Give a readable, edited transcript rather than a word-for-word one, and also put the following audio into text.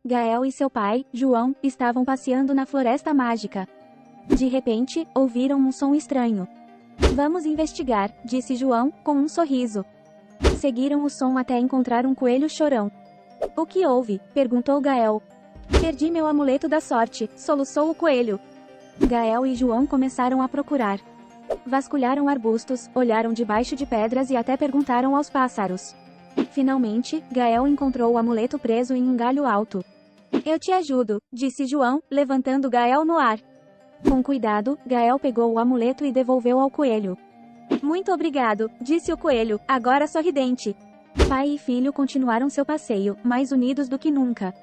Gael e seu pai, João, estavam passeando na floresta mágica. De repente, ouviram um som estranho. Vamos investigar, disse João, com um sorriso. Seguiram o som até encontrar um coelho chorão. O que houve? Perguntou Gael. Perdi meu amuleto da sorte, soluçou o coelho. Gael e João começaram a procurar. Vasculharam arbustos, olharam debaixo de pedras e até perguntaram aos pássaros. Finalmente, Gael encontrou o amuleto preso em um galho alto. Eu te ajudo, disse João, levantando Gael no ar. Com cuidado, Gael pegou o amuleto e devolveu ao coelho. Muito obrigado, disse o coelho, agora sorridente. Pai e filho continuaram seu passeio, mais unidos do que nunca.